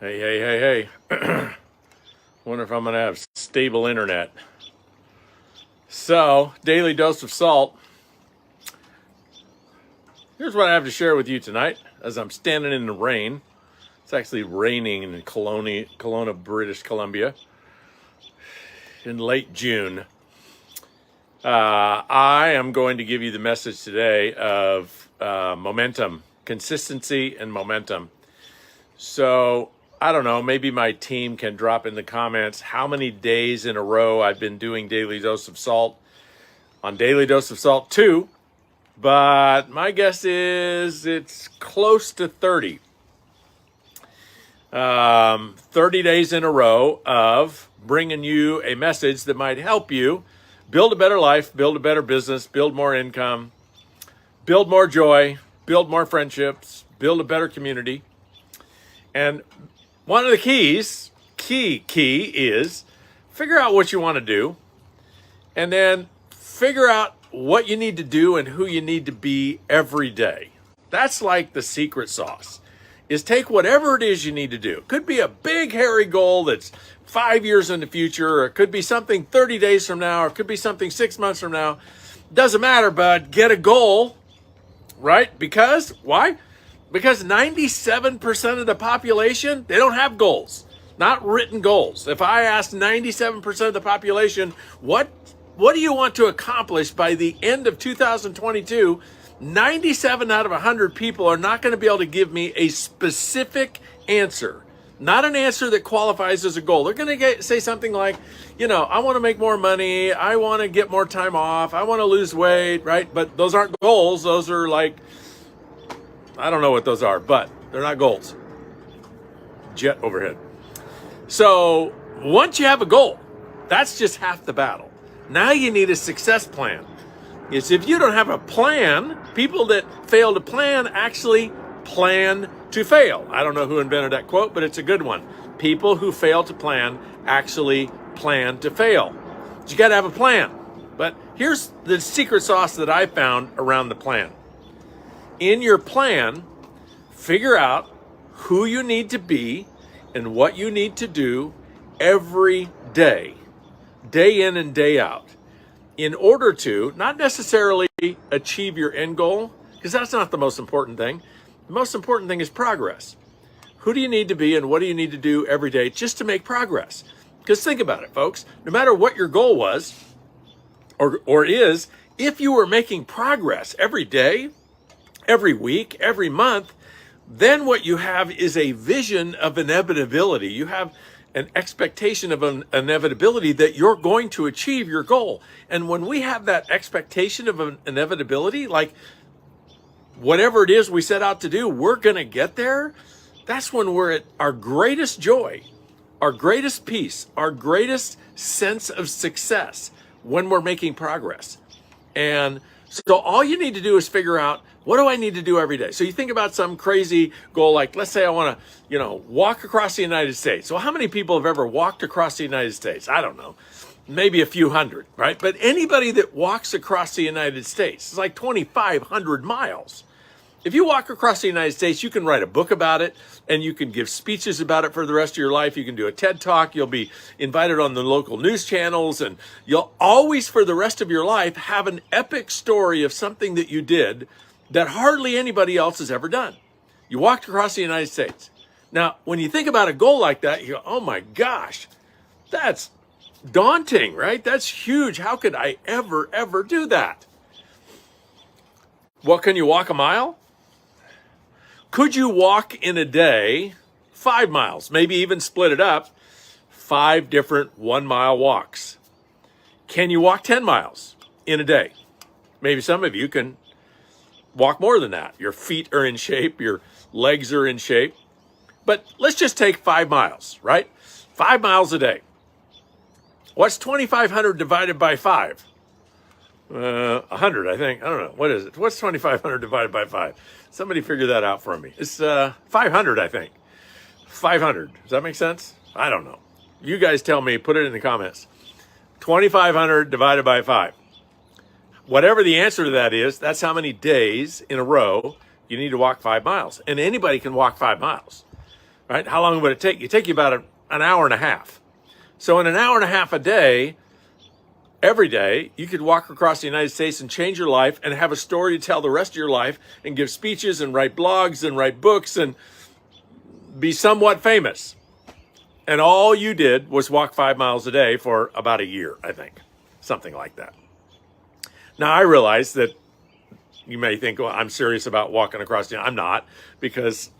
Hey. Wonder if I'm going to have stable internet. So, daily dose of salt. Here's what I have to share with you tonight as I'm standing in the rain. It's actually raining in Kelowna, British Columbia in late June. I am going to give you the message today of momentum, consistency and momentum. So, I don't know, maybe my team can drop in the comments how many days in a row I've been doing Daily Dose of Salt on Daily Dose of Salt 2, but my guess is it's close to 30. 30 days in a row of bringing you a message that might help you build a better life, build a better business, build more income, build more joy, build more friendships, build a better community. And one of the keys is figure out what you want to do, and then figure out what you need to do and who you need to be every day. That's like the secret sauce, is take whatever it is you need to do. It could be a big, hairy goal that's 5 years in the future, or it could be something 30 days from now, or it could be something 6 months from now. Doesn't matter, but get a goal, right? Because, why? Because 97% of the population, they don't have goals, not written goals. If I asked 97% of the population, what do you want to accomplish by the end of 2022? 97 out of 100 people are not going to be able to give me a specific answer, not an answer that qualifies as a goal. They're going to say something like, I want to make more money. I want to get more time off. I want to lose weight, right? But those aren't goals. Those are like, I don't know what those are, but they're not goals. Jet overhead. So once you have a goal, that's just half the battle. Now you need a success plan. It's if you don't have a plan, people that fail to plan actually plan to fail. I don't know who invented that quote, but it's a good one. People who fail to plan actually plan to fail. But you got to have a plan. But here's the secret sauce that I found around the plan. In your plan, figure out who you need to be and what you need to do every day in and day out, in order to not necessarily achieve your end goal, because that's not the most important thing. The most important thing is progress. Who do you need to be and what do you need to do every day just to make progress? Because think about it, folks. No matter what your goal was or is, if you were making progress every day, every week, every month, then what you have is a vision of inevitability. You have an expectation of an inevitability that you're going to achieve your goal. And when we have that expectation of an inevitability, like whatever it is we set out to do, we're going to get there. That's when we're at our greatest joy, our greatest peace, our greatest sense of success, when we're making progress. And so all you need to do is figure out, what do I need to do every day? So you think about some crazy goal, like let's say I want to, walk across the United States. Well, how many people have ever walked across the United States? I don't know, maybe a few hundred, right? But anybody that walks across the United States is like 2,500 miles. If you walk across the United States, you can write a book about it, and you can give speeches about it for the rest of your life. You can do a TED Talk. You'll be invited on the local news channels, and you'll always, for the rest of your life, have an epic story of something that you did that hardly anybody else has ever done. You walked across the United States. Now, when you think about a goal like that, you go, oh my gosh, that's daunting, right? That's huge. How could I ever do that? Well, can you walk a mile? Could you walk in a day 5 miles, maybe even split it up, 5 different 1-mile walks? Can you walk 10 miles in a day? Maybe some of you can walk more than that. Your feet are in shape, your legs are in shape. But let's just take 5 miles, right? 5 miles a day. What's 2,500 divided by 5? 100, I think. I don't know. What is it? What's 2,500 divided by 5? Somebody figure that out for me. It's 500, I think. 500. Does that make sense? I don't know. You guys tell me. Put it in the comments. 2,500 divided by 5. Whatever the answer to that is, that's how many days in a row you need to walk 5 miles. And anybody can walk 5 miles. right? How long would it take you? It'd take you about an hour and a half. So in an hour and a half a day, every day, you could walk across the United States and change your life and have a story to tell the rest of your life and give speeches and write blogs and write books and be somewhat famous. And all you did was walk 5 miles a day for about a year, I think, something like that. Now, I realize that you may think, well, I'm serious about walking across the, I'm not, because,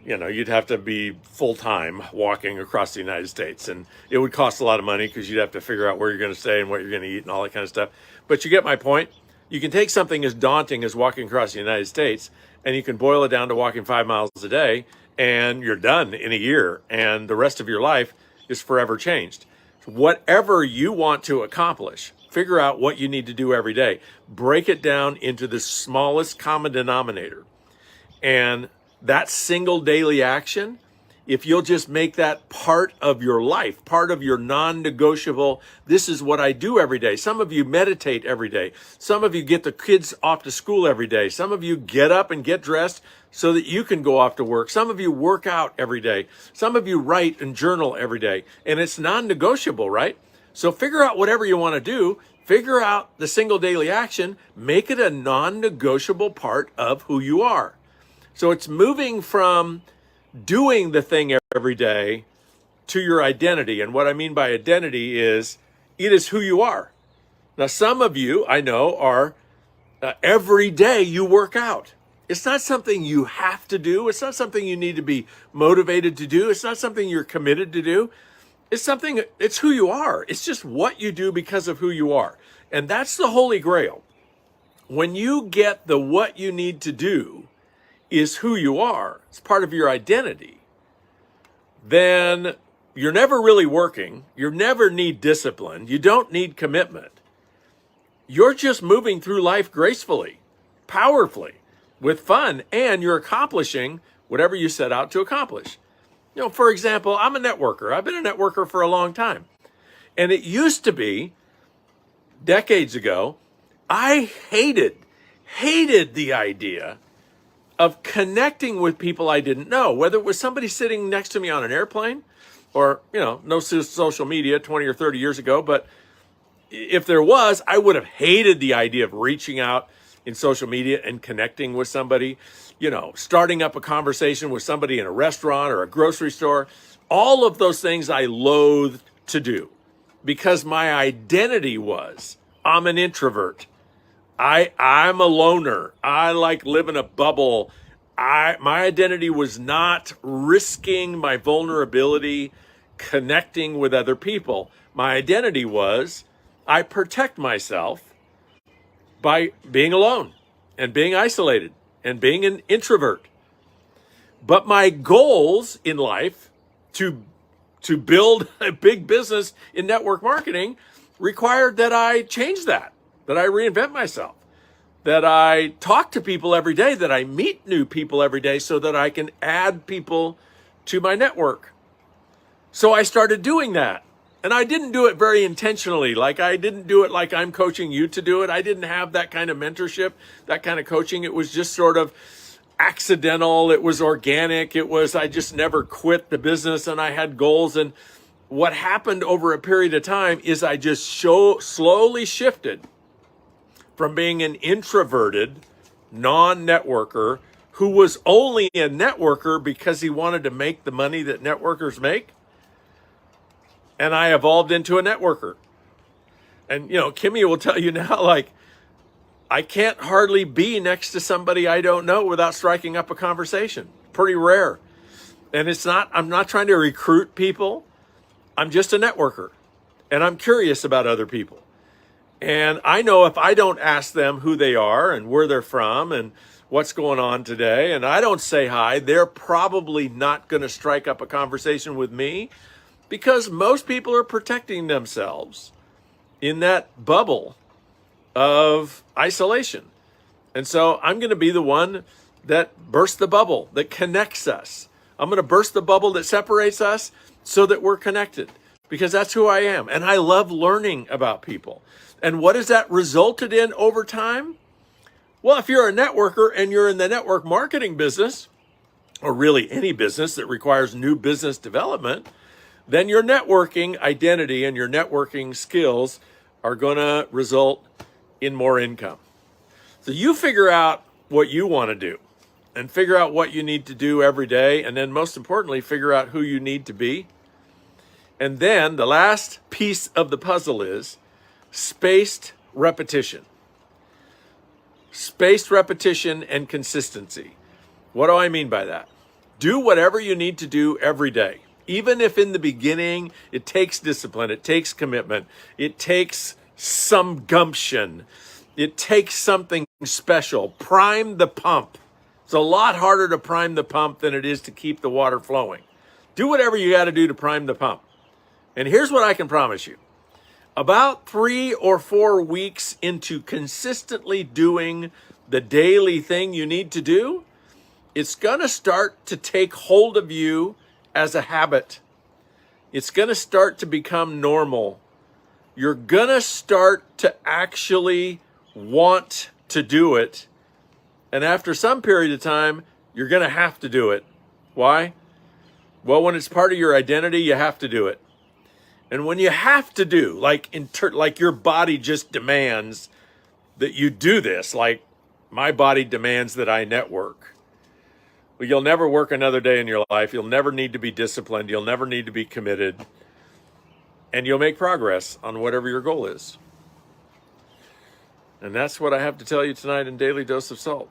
you'd have to be full-time walking across the United States. And it would cost a lot of money because you'd have to figure out where you're going to stay and what you're going to eat and all that kind of stuff. But you get my point. You can take something as daunting as walking across the United States and you can boil it down to walking 5 miles a day, and you're done in a year, and the rest of your life is forever changed. Whatever you want to accomplish, figure out what you need to do every day. Break it down into the smallest common denominator. And that single daily action, if you'll just make that part of your life, part of your non-negotiable, this is what I do every day. Some of you meditate every day. Some of you get the kids off to school every day. Some of you get up and get dressed so that you can go off to work. Some of you work out every day. Some of you write and journal every day. And it's non-negotiable, right? So figure out whatever you want to do. Figure out the single daily action. Make it a non-negotiable part of who you are. So it's moving from doing the thing every day to your identity. And what I mean by identity is it is who you are. Now, some of you I know are every day you work out. It's not something you have to do. It's not something you need to be motivated to do. It's not something you're committed to do. It's who you are. It's just what you do because of who you are. And that's the Holy Grail. When you get the what you need to do is who you are, it's part of your identity, then you're never really working. You never need discipline. You don't need commitment. You're just moving through life gracefully, powerfully, with fun, and you're accomplishing whatever you set out to accomplish. For example, I'm a networker. I've been a networker for a long time. And it used to be, decades ago, I hated the idea of connecting with people I didn't know, whether it was somebody sitting next to me on an airplane or, no social media 20 or 30 years ago. But if there was, I would have hated the idea of reaching out in social media and connecting with somebody, starting up a conversation with somebody in a restaurant or a grocery store. All of those things I loathed to do because my identity was I'm an introvert. I'm a loner. I like live in a bubble. My identity was not risking my vulnerability, connecting with other people. My identity was I protect myself by being alone and being isolated and being an introvert. But my goals in life to build a big business in network marketing required that I change that I reinvent myself, that I talk to people every day, that I meet new people every day so that I can add people to my network. So I started doing that. And I didn't do it very intentionally. Like I didn't do it like I'm coaching you to do it. I didn't have that kind of mentorship, that kind of coaching. It was just sort of accidental. It was organic. I just never quit the business and I had goals. And what happened over a period of time is I just slowly shifted from being an introverted non-networker who was only a networker because he wanted to make the money that networkers make. And I evolved into a networker. And, Kimmy will tell you now, I can't hardly be next to somebody I don't know without striking up a conversation. Pretty rare. And I'm not trying to recruit people. I'm just a networker. And I'm curious about other people. And I know if I don't ask them who they are and where they're from and what's going on today, and I don't say hi, they're probably not going to strike up a conversation with me because most people are protecting themselves in that bubble of isolation. And so I'm going to be the one that bursts the bubble, that connects us. I'm going to burst the bubble that separates us so that we're connected because that's who I am. And I love learning about people. And what has that resulted in over time? Well, if you're a networker and you're in the network marketing business, or really any business that requires new business development, then your networking identity and your networking skills are going to result in more income. So you figure out what you want to do and figure out what you need to do every day. And then most importantly, figure out who you need to be. And then the last piece of the puzzle is spaced repetition. Spaced repetition and consistency. What do I mean by that? Do whatever you need to do every day. Even if in the beginning it takes discipline, it takes commitment, it takes some gumption, it takes something special. Prime the pump. It's a lot harder to prime the pump than it is to keep the water flowing. Do whatever you got to do to prime the pump. And here's what I can promise you. About 3 or 4 weeks into consistently doing the daily thing you need to do, it's going to start to take hold of you as a habit. It's going to start to become normal. You're going to start to actually want to do it. And after some period of time, you're going to have to do it. Why? Well, when it's part of your identity, you have to do it. And when you have to do, like your body just demands that you do this, like my body demands that I network. Well, you'll never work another day in your life. You'll never need to be disciplined. You'll never need to be committed. And you'll make progress on whatever your goal is. And that's what I have to tell you tonight in Daily Dose of Salt.